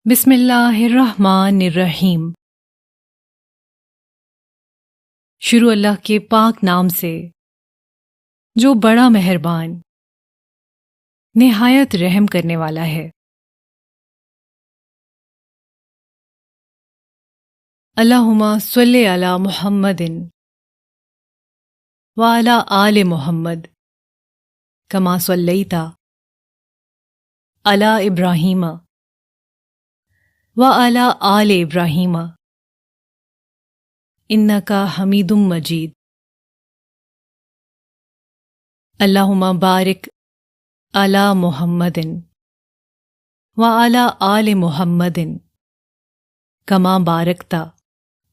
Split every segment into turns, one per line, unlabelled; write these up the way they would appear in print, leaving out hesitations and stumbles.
بسم اللہ الرحمن الرحیم۔ شروع اللہ کے پاک نام سے جو بڑا مہربان نہایت رحم کرنے والا ہے۔ اللہم صلی علی محمد وعلی آل محمد کما صلیت علی ابراہیم وعلی آل ابراہیم انکا حمید مجید۔ اللہم بارک علی محمد وعلی آل محمد کما بارکت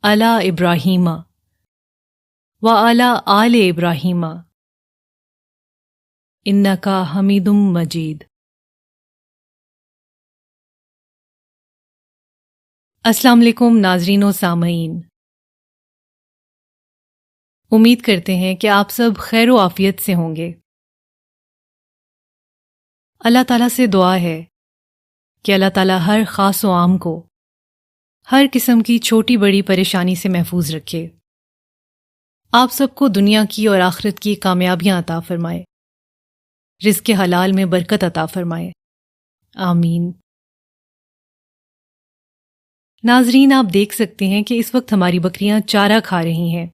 علی ابراہیم وعلی آل ابراہیم انکا حمید مجید۔ السلام علیکم ناظرین و سامعین، امید کرتے ہیں کہ آپ سب خیر و عافیت سے ہوں گے۔ اللہ تعالیٰ سے دعا ہے کہ اللہ تعالیٰ ہر خاص و عام کو ہر قسم کی چھوٹی بڑی پریشانی سے محفوظ رکھے، آپ سب کو دنیا کی اور آخرت کی کامیابیاں عطا فرمائے، رزق حلال میں برکت عطا فرمائے، آمین۔ ناظرین، آپ دیکھ سکتے ہیں کہ اس وقت ہماری بکریاں چارہ کھا رہی ہیں۔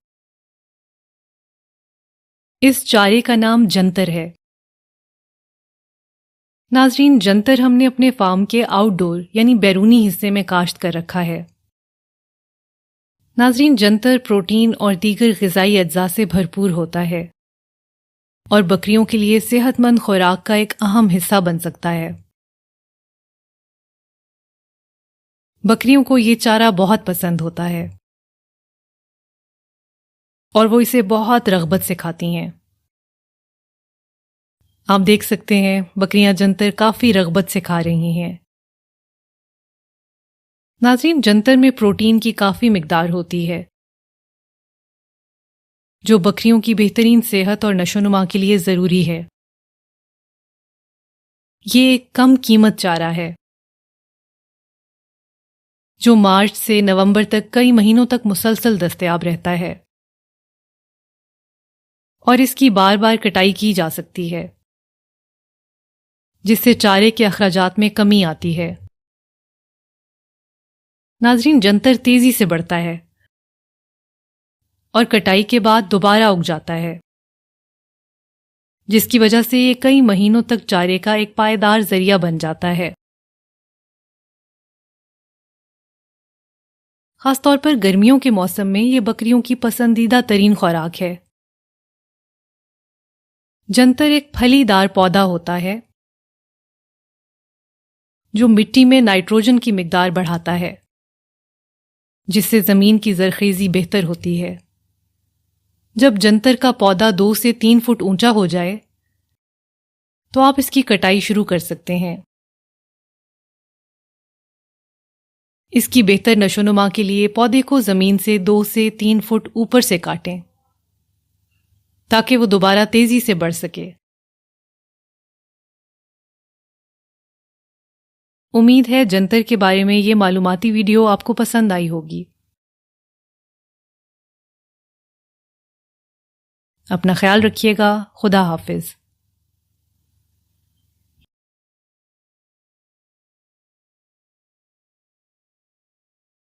اس چارے کا نام جنتر ہے۔ ناظرین، جنتر ہم نے اپنے فارم کے آؤٹ ڈور یعنی بیرونی حصے میں کاشت کر رکھا ہے۔ ناظرین، جنتر پروٹین اور دیگر غذائی اجزاء سے بھرپور ہوتا ہے اور بکریوں کے لیے صحت مند خوراک کا ایک اہم حصہ بن سکتا ہے۔ بکریوں کو یہ چارہ بہت پسند ہوتا ہے اور وہ اسے بہت رغبت سے کھاتی ہیں۔ آپ دیکھ سکتے ہیں بکریاں جنتر کافی رغبت سے کھا رہی ہیں۔ ناظرین، جنتر میں پروٹین کی کافی مقدار ہوتی ہے جو بکریوں کی بہترین صحت اور نشو و نما کے لیے ضروری ہے۔ یہ ایک کم قیمت چارہ ہے جو مارچ سے نومبر تک کئی مہینوں تک مسلسل دستیاب رہتا ہے اور اس کی بار بار کٹائی کی جا سکتی ہے، جس سے چارے کے اخراجات میں کمی آتی ہے۔ ناظرین، جنتر تیزی سے بڑھتا ہے اور کٹائی کے بعد دوبارہ اگ جاتا ہے، جس کی وجہ سے یہ کئی مہینوں تک چارے کا ایک پائیدار ذریعہ بن جاتا ہے۔ خاص طور پر گرمیوں کے موسم میں یہ بکریوں کی پسندیدہ ترین خوراک ہے۔ جنتر ایک پھلی دار پودا ہوتا ہے جو مٹی میں نائٹروجن کی مقدار بڑھاتا ہے، جس سے زمین کی زرخیزی بہتر ہوتی ہے۔ جب جنتر کا پودا 2 سے 3 فٹ اونچا ہو جائے تو آپ اس کی کٹائی شروع کر سکتے ہیں۔ اس کی بہتر نشو و نما کے لیے پودے کو زمین سے 2 سے 3 فٹ اوپر سے کاٹیں تاکہ وہ دوبارہ تیزی سے بڑھ سکے۔ امید ہے جنتر کے بارے میں یہ معلوماتی ویڈیو آپ کو پسند آئی ہوگی۔ اپنا خیال رکھیے گا۔ خدا حافظ۔